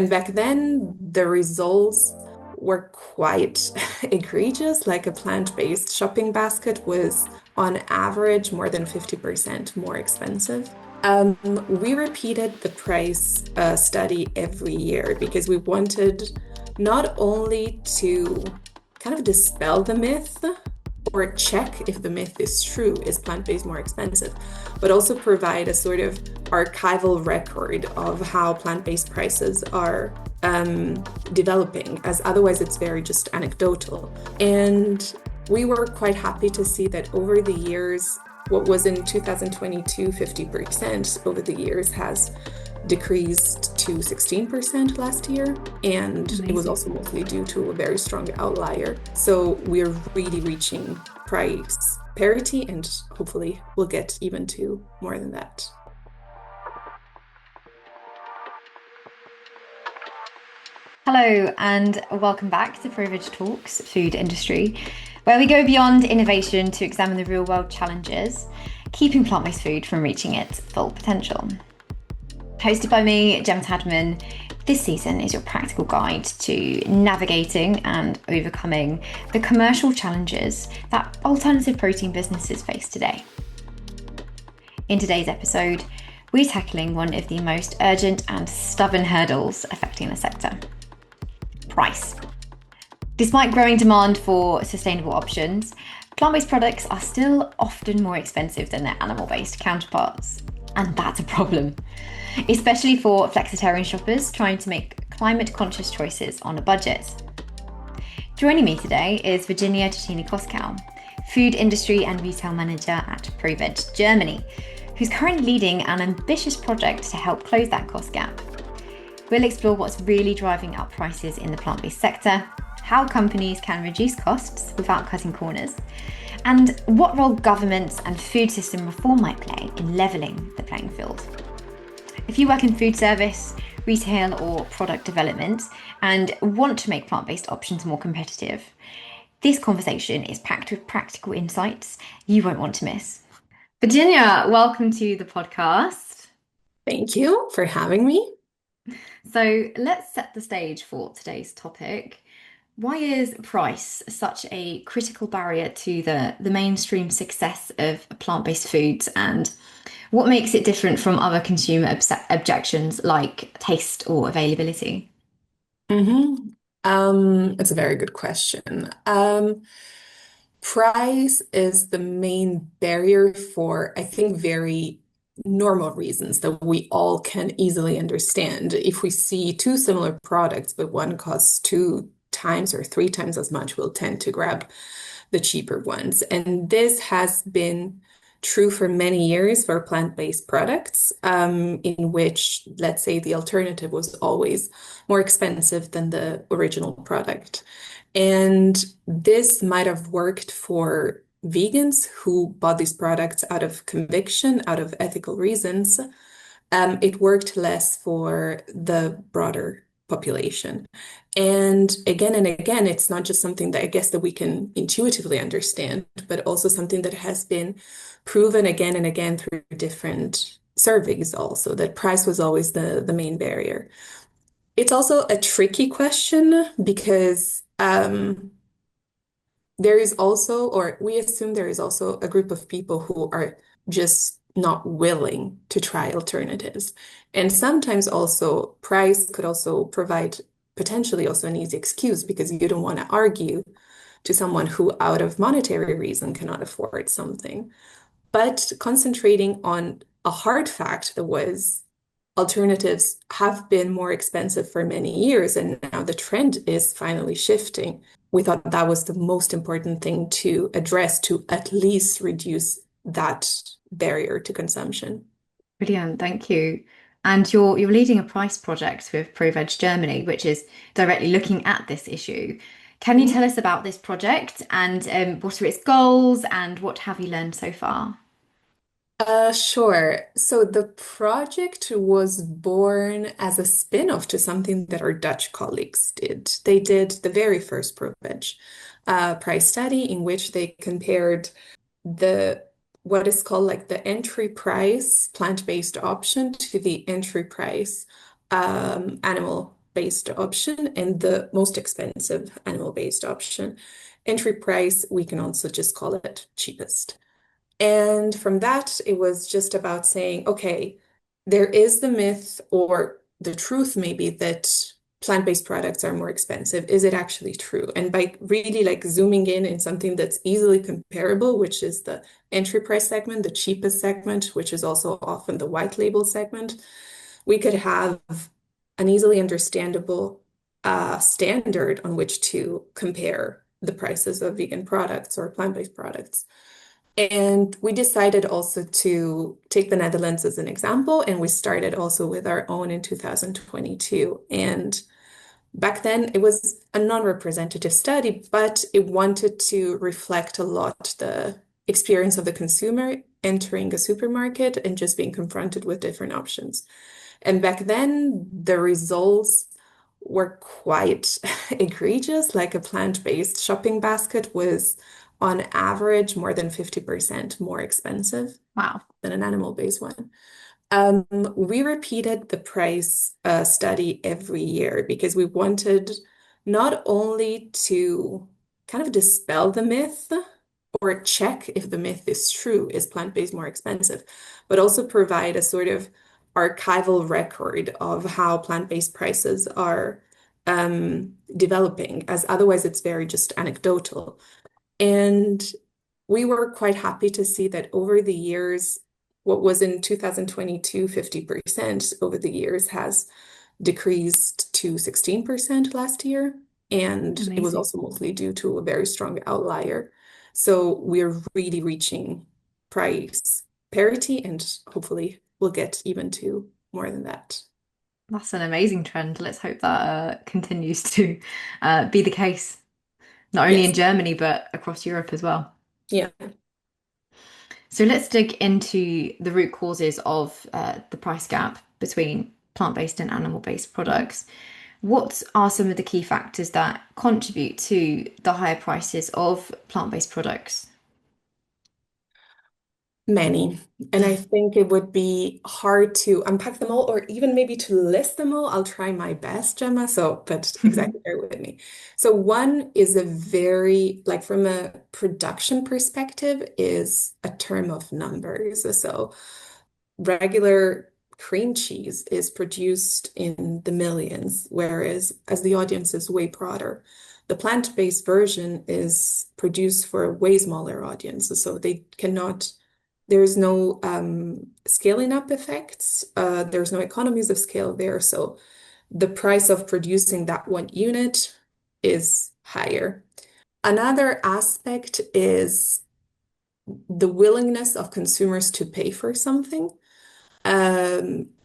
And back then, the results were quite egregious. Like a plant-based shopping basket was on average more than 50% more expensive. We repeated the price study every year because we wanted not only to kind of dispel the myth or check if the myth is true, is plant-based more expensive, but also provide a sort of archival record of how plant-based prices are developing, as otherwise it's very just anecdotal. And we were quite happy to see that over the years, what was in 2022 50% over the years has decreased to 16% last year. And it was Amazing. also mostly due to a very strong outlier. So we're really reaching price parity, and hopefully we'll get even to more than that. Hello, and welcome back to ProVeg Talks, Food Industry, where we go beyond innovation to examine the real world challenges, keeping plant-based food from reaching its full potential. Hosted by me, Gemma Chapman, this season is your practical guide to navigating and overcoming the commercial challenges that alternative protein businesses face today. In today's episode, we're tackling one of the most urgent and stubborn hurdles affecting the sector: price. Despite growing demand for sustainable options, plant-based products are still often more expensive than their animal-based counterparts. And that's a problem, especially for flexitarian shoppers trying to make climate-conscious choices on a budget. Joining me today is Virginia Cecchini Kuskow, Food Industry and Retail Manager at ProVeg Germany, who's currently leading an ambitious project to help close that cost gap. We'll explore what's really driving up prices in the plant-based sector, how companies can reduce costs without cutting corners, and what role governments and food system reform might play in levelling the playing field. If you work in food service, retail, or product development and want to make plant-based options more competitive, this conversation is packed with practical insights you won't want to miss. Virginia, welcome to the podcast. Thank you for having me. So let's set the stage for today's topic. Why is price such a critical barrier to the mainstream success of plant-based foods, and what makes it different from other consumer objections like taste or availability? hmm it's a very good question. Price is the main barrier for, I think, very normal reasons that we all can easily understand. If we see two similar products, but one costs two times or three times as much, we'll tend to grab the cheaper ones. And this has been true for many years for plant-based products, in which, let's say, the alternative was always more expensive than the original product. And this might have worked for vegans who bought these products out of conviction, out of ethical reasons. It worked less for the broader population. And again, it's not just something that I guess that we can intuitively understand, but also something that has been proven again and again through different surveys also, that price was always the main barrier. It's also a tricky question because there is also, or we assume there is also a group of people who are just not willing to try alternatives. And sometimes also price could also provide potentially also an easy excuse because you don't want to argue to someone who out of monetary reason cannot afford something. But concentrating on a hard fact that was alternatives have been more expensive for many years, and now the trend is finally shifting. We thought that was the most important thing to address to at least reduce that barrier to consumption. Brilliant, thank you. And you're leading a price project with ProVeg Germany, which is directly looking at this issue. Can you tell us about this project and what are its goals and what have you learned so far? Sure. So the project was born as a spin-off to something that our Dutch colleagues did. They did the very first ProVeg price study in which they compared the what is called like the entry price plant-based option to the entry price animal-based plant-based option and the most expensive animal-based option. Entry price, we can also just call it cheapest. And from that, it was just about saying, okay, there is the myth or the truth maybe that plant-based products are more expensive. Is it actually true? And by really like zooming in something that's easily comparable, which is the entry price segment, the cheapest segment, which is also often the white label segment, we could have an easily understandable standard on which to compare the prices of vegan products or plant-based products. And we decided also to take the Netherlands as an example, and we started also with our own in 2022. And back then it was a non-representative study, but it wanted to reflect a lot the experience of the consumer entering a supermarket and just being confronted with different options. And back then, the results were quite egregious. Like a plant-based shopping basket was, on average, more than 50% more expensive Wow. than an animal-based one. We repeated the price study every year because we wanted not only to kind of dispel the myth or check if the myth is true, is plant-based more expensive, but also provide a sort of archival record of how plant-based prices are developing, as otherwise it's very just anecdotal. And we were quite happy to see that over the years, what was in 2022, 50% over the years has decreased to 16% last year. And it was Amazing. also mostly due to a very strong outlier. So we're really reaching price parity, and hopefully we'll get even to more than that. That's an amazing trend. Let's hope that continues to be the case, not only in Yes. Germany, but across Europe as well. Yeah. So let's dig into the root causes of the price gap between plant-based and animal-based products. What are some of the key factors that contribute to the higher prices of plant-based products? Many. And I think it would be hard to unpack them all or even maybe to list them all. I'll try my best, Gemma. So, but exactly bear with me. So one is a very, like from a production perspective, is a term of numbers. So regular cream cheese is produced in the millions, whereas as the audience is way broader. The plant-based version is produced for a way smaller audience, so they cannot, there's no scaling up effects, there's no economies of scale there, so the price of producing that one unit is higher. Another aspect is the willingness of consumers to pay for something.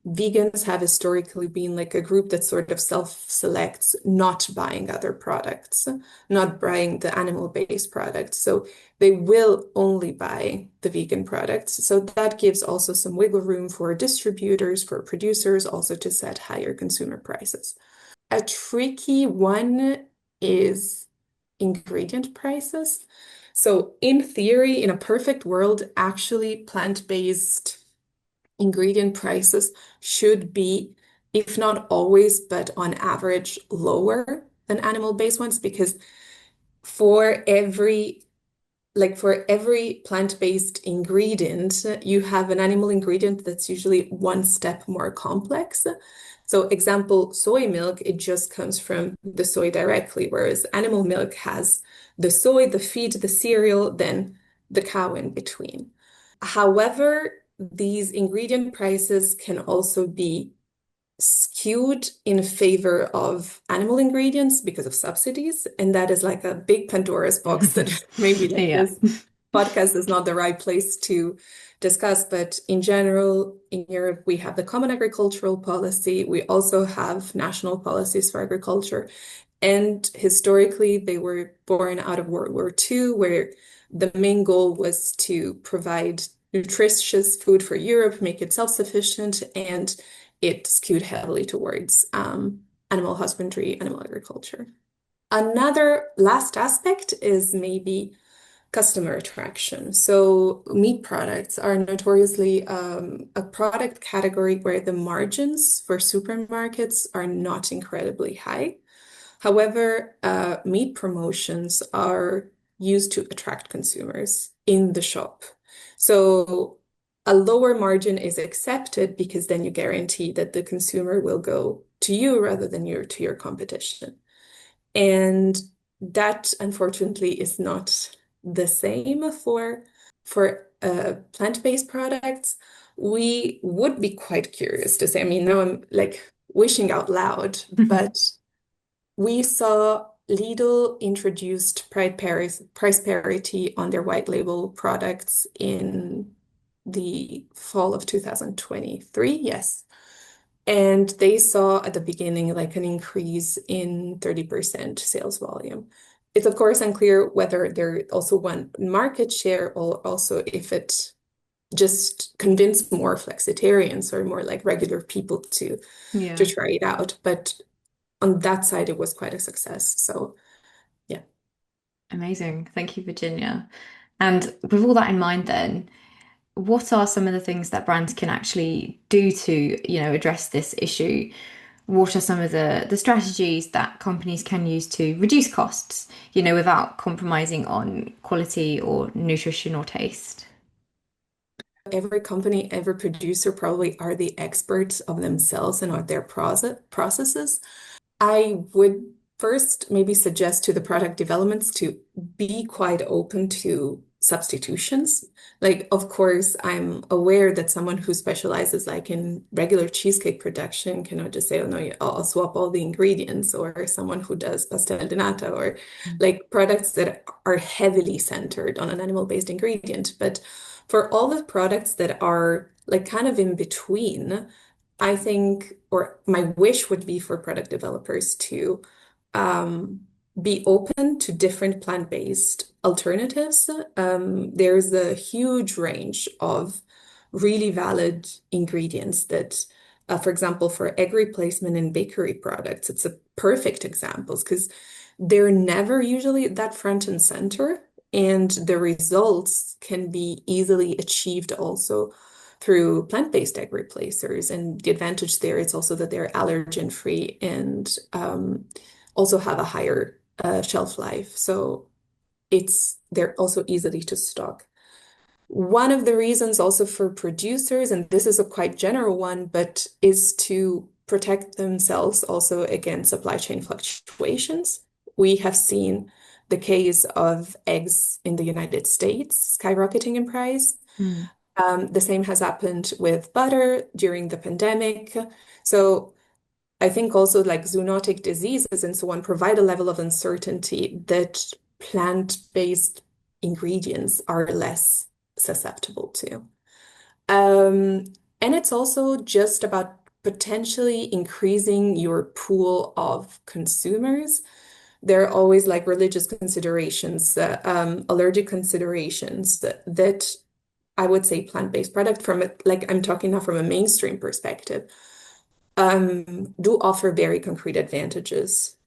Vegans have historically been like a group that sort of self-selects not buying other products, not buying the animal-based products. So they will only buy the vegan products. So that gives also some wiggle room for distributors, for producers, also to set higher consumer prices. A tricky one is ingredient prices. So in theory, in a perfect world, actually plant-based ingredient prices should be, if not always, but on average, lower than animal-based ones because for every for every plant-based ingredient, you have an animal ingredient that's usually one step more complex. So example, soy milk, it just comes from the soy directly, whereas animal milk has the soy, the feed, the cereal, then the cow in between. However, these ingredient prices can also be skewed in favor of animal ingredients because of subsidies. And that is like a big Pandora's box that maybe like Yeah. this podcast is not the right place to discuss. But in general, in Europe, we have the Common Agricultural Policy. We also have national policies for agriculture. And historically, they were born out of World War II, where the main goal was to provide nutritious food for Europe, make it self-sufficient, and it skewed heavily towards animal husbandry, animal agriculture. Another last aspect is maybe customer attraction. So meat products are notoriously a product category where the margins for supermarkets are not incredibly high. However, meat promotions are used to attract consumers in the shop. So a lower margin is accepted because then you guarantee that the consumer will go to you rather than to your competition. And that unfortunately is not the same for plant-based products. We would be quite curious to say, I mean, now I'm like wishing out loud, but we saw Lidl introduced price parity on their white label products in the fall of 2023, yes. And they saw at the beginning like an increase in 30% sales volume. It's of course unclear whether they also want market share or also if it just convinced more flexitarians or more like regular people to Yeah. try it out. But on that side, it was quite a success. So yeah. Amazing. Thank you, Virginia. And with all that in mind, then, what are some of the things that brands can actually do to, address this issue? What are some of the strategies that companies can use to reduce costs, without compromising on quality or nutrition or taste? Every company, every producer probably are the experts of themselves and of their processes. I would first maybe suggest to the product developments to be quite open to substitutions. Like, of course, I'm aware that someone who specializes like in regular cheesecake production cannot just say, oh no, I'll swap all the ingredients, or someone who does pastel de nata, or like products that are heavily centered on an animal-based ingredient. But for all the products that are like kind of in between, I think, or my wish would be for product developers to um, be open to different plant-based alternatives. There's a huge range of really valid ingredients that, for example, for egg replacement in bakery products, it's a perfect example because they're never usually that front and center, and the results can be easily achieved also through plant-based egg replacers. And the advantage there is also that they're allergen-free and also have a higher shelf life. So they're also easily to stock. One of the reasons also for producers, and this is a quite general one, but is to protect themselves also against supply chain fluctuations. We have seen the case of eggs in the United States skyrocketing in price. Mm. The same has happened with butter during the pandemic. So I think also like zoonotic diseases and so on provide a level of uncertainty that plant-based ingredients are less susceptible to. Um, and it's also just about potentially increasing your pool of consumers. There are always like religious considerations, allergic considerations that I would say plant-based product like I'm talking now from a mainstream perspective, do offer very concrete advantages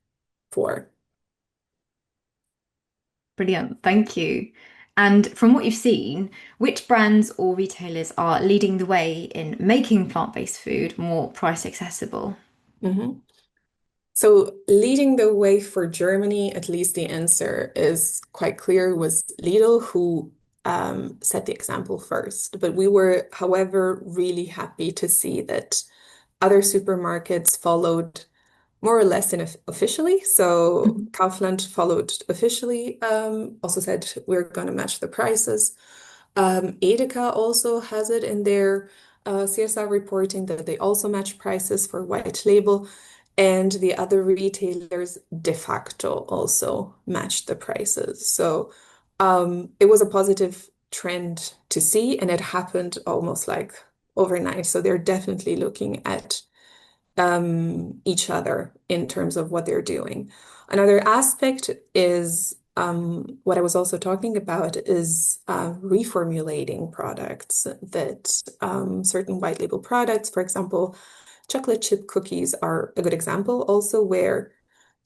for. Brilliant. Thank you. And from what you've seen, which brands or retailers are leading the way in making plant-based food more price accessible? Mhm. So leading the way for Germany, at least the answer is quite clear, was Lidl, who set the example first. But we were, however, really happy to see that other supermarkets followed more or less officially. So Mhm. Kaufland followed officially, also said we're going to match the prices. Edeka also has it in their CSR reporting that they also match prices for white label. And the other retailers de facto also matched the prices. So it was a positive trend to see, and it happened almost like overnight. So they're definitely looking at each other in terms of what they're doing. Another aspect is what I was also talking about is reformulating products that certain white label products, for example, chocolate chip cookies are a good example also where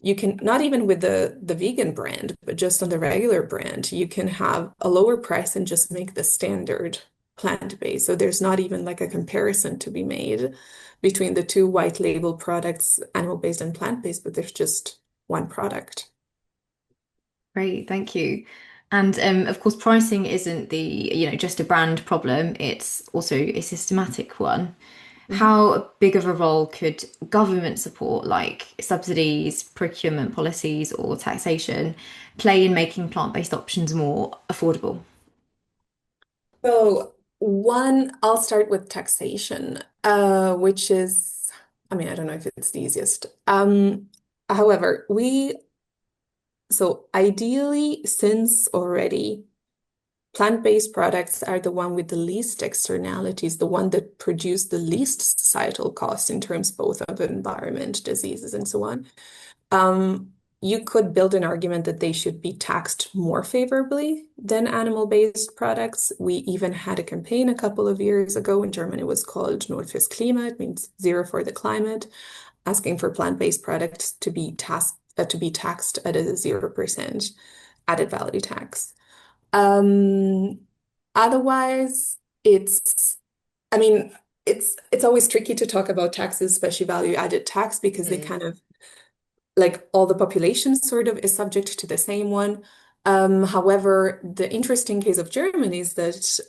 you can not even with the vegan brand, but just on the regular brand, you can have a lower price and just make the standard plant-based. So there's not even like a comparison to be made between the two white label products, animal-based and plant-based, but there's just one product. Great, thank you. And of course, pricing isn't just a brand problem, it's also a systematic one. Mhm. How big of a role could government support, like subsidies, procurement policies, or taxation, play in making plant-based options more affordable? So one, I'll start with taxation, which is, I mean, I don't know if it's the easiest. However, so ideally, since already plant-based products are the one with the least externalities, the one that produce the least societal costs in terms both of environment, diseases, and so on. Um, you could build an argument that they should be taxed more favorably than animal-based products. We even had a campaign a couple of years ago in Germany. It was called Null fürs Klima. It means zero for the climate, asking for plant-based products to be taxed at a 0% added value tax. Um, Otherwise, it's, I mean, it's always tricky to talk about taxes, especially value added tax, because they Mm. kind of like all the population sort of is subject to the same one. However, the interesting case of Germany is that,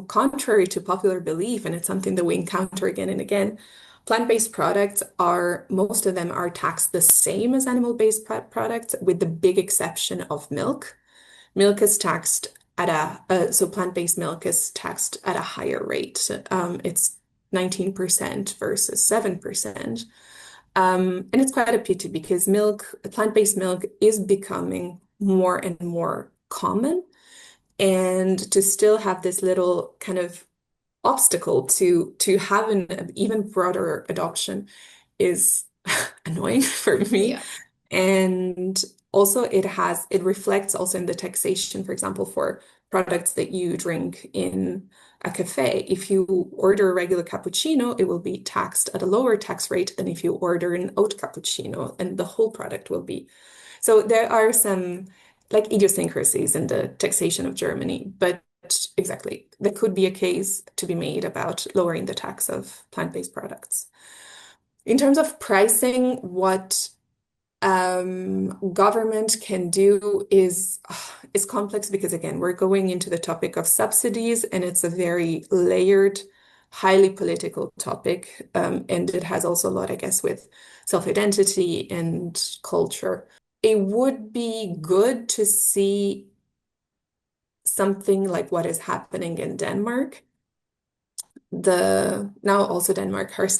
contrary to popular belief, and it's something that we encounter again and again, plant-based products are, most of them are taxed the same as animal-based products, with the big exception of milk. Milk is taxed at so plant-based milk is taxed at a higher rate. It's 19% versus 7%. And it's quite a pity because plant-based milk is becoming more and more common. And to still have this little kind of obstacle to have an even broader adoption is annoying for me. Yeah. And also it reflects also in the taxation, for example, for products that you drink in a cafe. If you order a regular cappuccino, it will be taxed at a lower tax rate than if you order an oat cappuccino, and the whole product will be. So there are some like idiosyncrasies in the taxation of Germany, but exactly, there could be a case to be made about lowering the tax of plant-based products. In terms of pricing, what government can do is complex because again, we're going into the topic of subsidies, and it's a very layered, highly political topic, and it has also a lot, I guess, with self-identity and culture. It would be good to see something like what is happening in Denmark. The now also Denmark has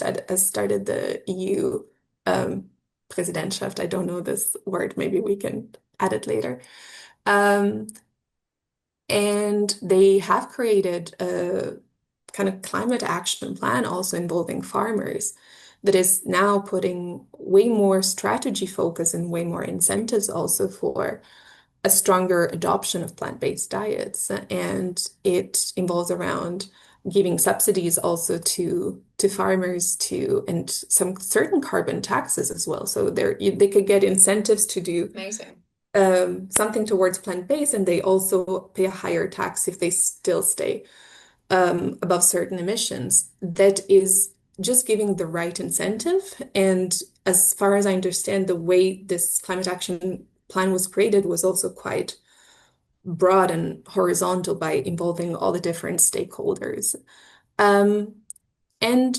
started the EU Präsidentschaft. I don't know this word. Maybe we can add it later. Um, and they have created a kind of climate action plan also involving farmers that is now putting way more strategy focus and way more incentives also for a stronger adoption of plant-based diets. And it involves around giving subsidies also to farmers to and some certain carbon taxes as well. So they could get incentives to do Amazing. something towards plant-based, and they also pay a higher tax if they still stay above certain emissions. That is just giving the right incentive. And as far as I understand, the way this climate action plan was created was also quite broad and horizontal by involving all the different stakeholders. Um, and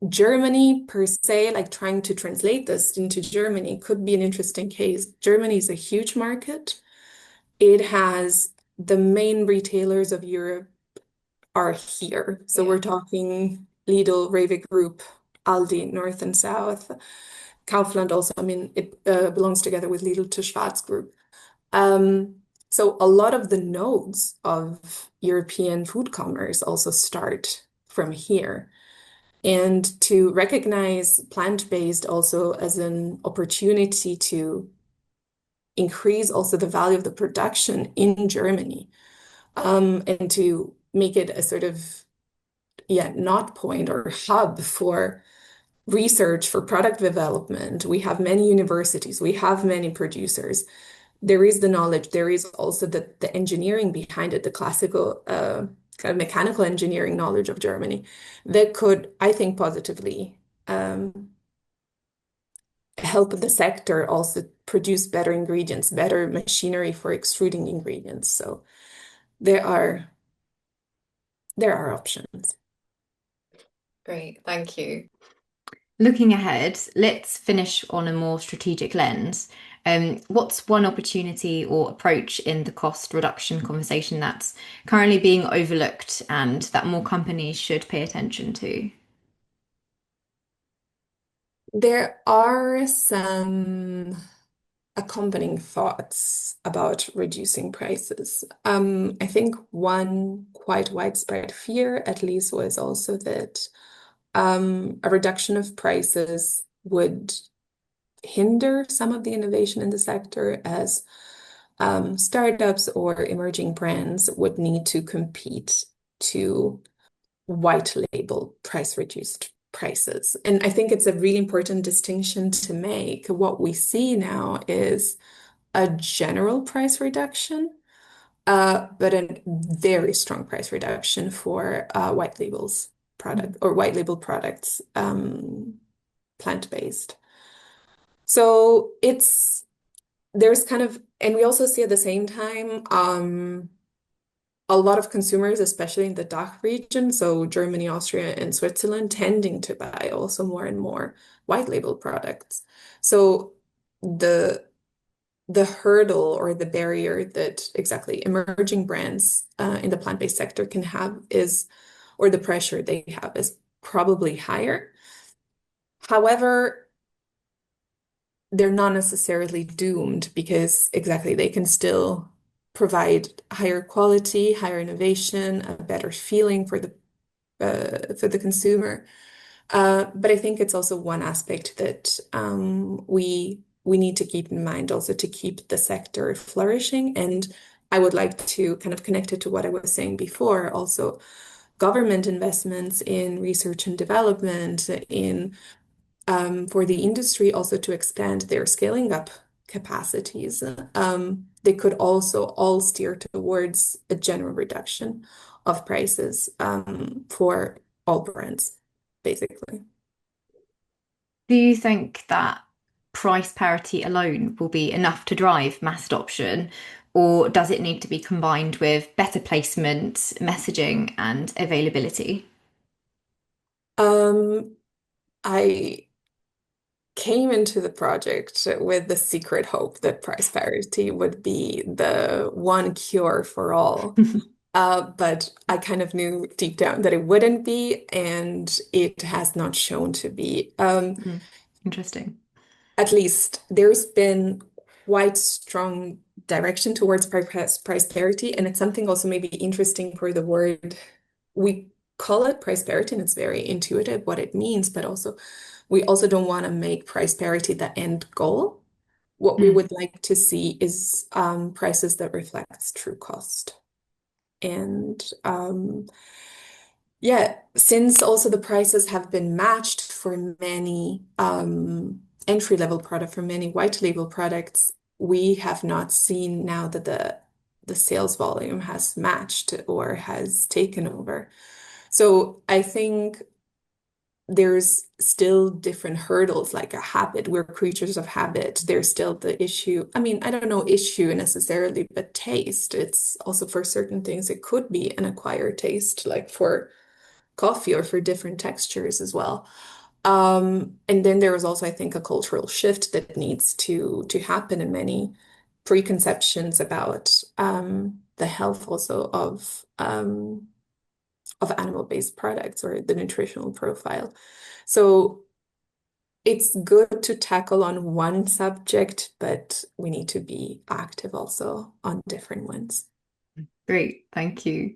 Germany per se, like trying to translate this into Germany could be an interesting case. Germany is a huge market. It has the main retailers of Europe are here. So Yeah. we're talking Lidl, Rewe Group, Aldi, North and South. Kaufland also, I mean, it belongs together with Lidl to Schwarz Group. Um, so a lot of the nodes of European food commerce also start from here. And to recognize plant-based also as an opportunity to increase also the value of the production in Germany, and to make it a sort of, yeah, not point or hub for research, for product development. We have many universities, we have many producers. There is the knowledge, there is also the engineering behind it, the classical kind of mechanical engineering knowledge of Germany that could, I think, positively help the sector also produce better ingredients, better machinery for extruding ingredients. So there are there are options. Great, thank you. Looking ahead, let's finish on a more strategic lens. What's one opportunity or approach in the cost reduction conversation that's currently being overlooked and that more companies should pay attention to? There are some accompanying thoughts about reducing prices. I think one quite widespread fear, at least, was also that a reduction of prices would hinder some of the innovation in the sector as startups or emerging brands would need to compete to white label price reduced prices. And I think it's a really important distinction to make. What we see now is a general price reduction, but a very strong price reduction for white labels product or white label products, plant-based. So there's kind of, and we also see at the same time, a lot of consumers, especially in the DACH region, so Germany, Austria, and Switzerland, tending to buy also more and more white label products. So the the hurdle or the barrier that exactly emerging brands in the plant-based sector can have is, or the pressure they have is probably higher. However, they're not necessarily doomed because exactly they can still provide higher quality, higher innovation, a better feeling for the consumer. But I think it's also one aspect that we need to keep in mind also to keep the sector flourishing. And I would like to kind of connect it to what I was saying before, also government investments in research and development, in for the industry also to expand their scaling up capacities. They could also all steer towards a general reduction of prices for all brands, basically. Do you think that price parity alone will be enough to drive mass adoption, or does it need to be combined with better placement, messaging, and availability? Um, I came into the project with the secret hope that price parity would be the one cure for all. But I kind of knew deep down that it wouldn't be, and it has not shown to be. Mm, interesting. At least there's been quite strong direction towards price parity, and it's something also maybe interesting for the word. We call it price parity, and it's very intuitive what it means, but also we also don't want to make price parity the end goal. What we Mm. would like to see is prices that reflects true cost. And yeah, since also the prices have been matched for many entry-level product, for many white label products, we have not seen now that the sales volume has matched or has taken over. So I think there's still different hurdles like a habit. We're creatures of habit. There's still the issue. I mean, I don't know issue necessarily, but taste. It's also for certain things, it could be an acquired taste, like for coffee or for different textures as well. And then there is also, I think, a cultural shift that needs to happen in many preconceptions about the health also of animal-based products or the nutritional profile. So it's good to tackle on one subject, but we need to be active also on different ones. Great, thank you.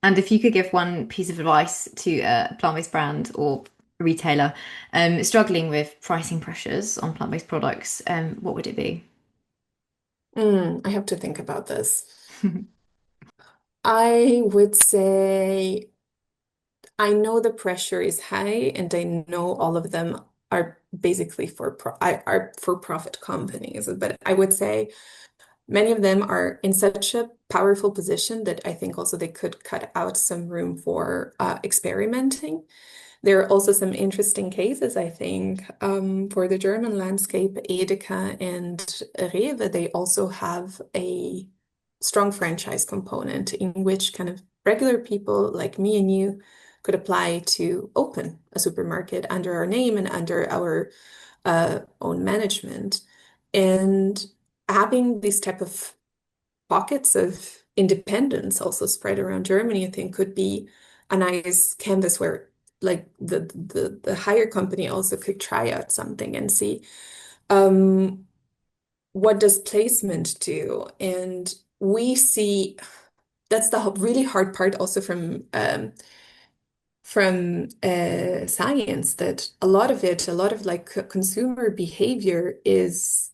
And if you could give one piece of advice to a plant-based brand or retailer struggling with pricing pressures on plant-based products, what would it be? I have to think about this. I would say I know the pressure is high, and I know all of them are basically are for profit companies. But I would say many of them are in such a powerful position that I think also they could cut out some room for experimenting. There are also some interesting cases, I think, for the German landscape. Edeka and Rewe, they also have a strong franchise component in which kind of regular people like me and you could apply to open a supermarket under our name and under our own management. And having these type of pockets of independence also spread around Germany, I think could be a nice canvas where like the higher company also could try out something and see um, what does placement do. And we see that's the really hard part also from science that a lot of like consumer behavior is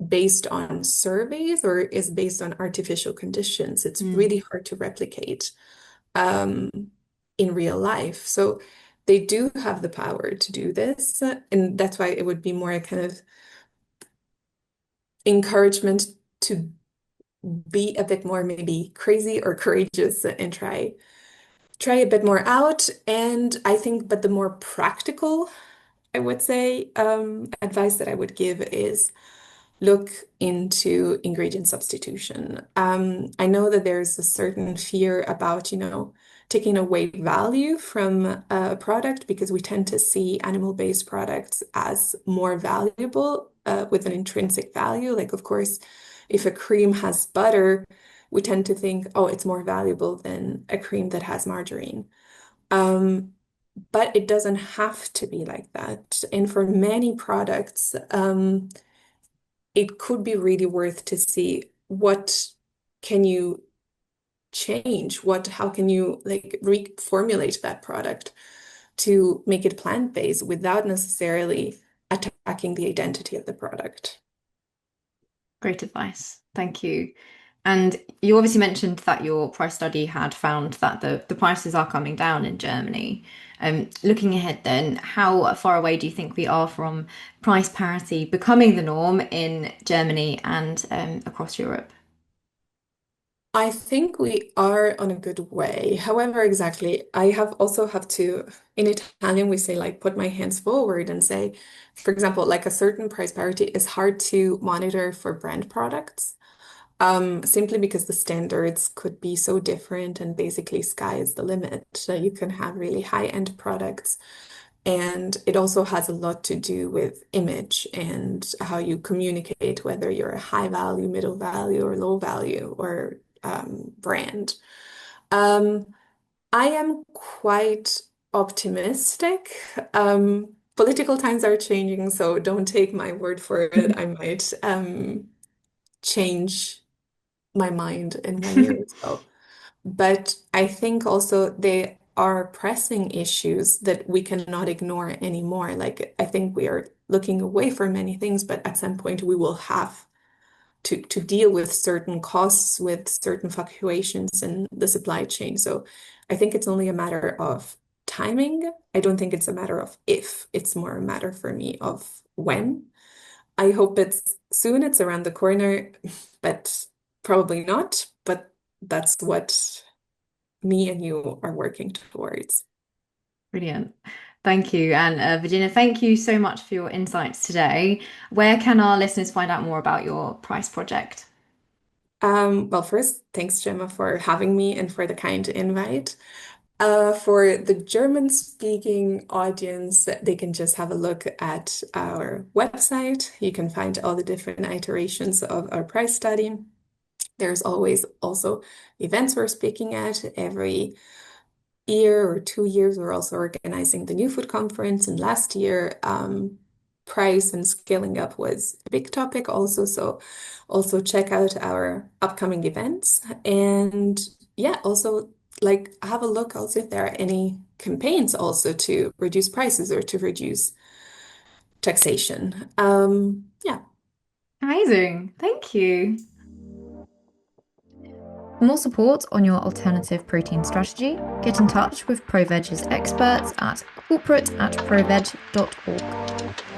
based on surveys or is based on artificial conditions. It's Mm. really hard to replicate um, in real life. So they do have the power to do this, and that's why it would be more a kind of encouragement to be a bit more maybe crazy or courageous and try a bit more out. And I think, but the more practical, I would say, advice that I would give is look into ingredient substitution. I know that there's a certain fear about, taking away value from a product because we tend to see animal-based products as more valuable with an intrinsic value. Like, of course, if a cream has butter, we tend to think, oh, it's more valuable than a cream that has margarine. Um, but it doesn't have to be like that. And for many products, it could be really worth to see what can you change, how can you like reformulate that product to make it plant-based without necessarily attacking the identity of the product. Great advice. Thank you. And you obviously mentioned that your price study had found that the prices are coming down in Germany. Looking ahead then, how far away do you think we are from price parity becoming the norm in Germany and across Europe? I think we are on a good way. However, exactly, I have also have to, in Italian, we say like put my hands forward and say, for example, like a certain price parity is hard to monitor for brand products. Simply because the standards could be so different and basically sky is the limit. So you can have really high-end products. And it also has a lot to do with image and how you communicate, whether you're a high value, middle value, or low value or brand. Um, I am quite optimistic. Political times are changing, so don't take my word for it. I might change my mind in 1 year or so. But I think also they are pressing issues that we cannot ignore anymore. Like I think we are looking away from many things, but at some point we will have to deal with certain costs, with certain fluctuations in the supply chain. So I think it's only a matter of timing. I don't think it's a matter of if, it's more a matter for me of when. I hope it's soon, it's around the corner, but probably not. But that's what me and you are working towards. Brilliant. Thank you. And Virginia, thank you so much for your insights today. Where can our listeners find out more about your price project? Well, first, thanks, Gemma, for having me and for the kind invite. For the German-speaking audience, they can just have a look at our website. You can find all the different iterations of our price study. There's always also events we're speaking at every year or 2 years. We're also organizing the New Food Conference, and last year, price and scaling up was a big topic also. So also check out our upcoming events. And yeah, also like have a look also if there are any campaigns also to reduce prices or to reduce taxation. Yeah. Amazing. Thank you. For more support on your alternative protein strategy, get in touch with ProVeg's experts at corporate@proveg.org.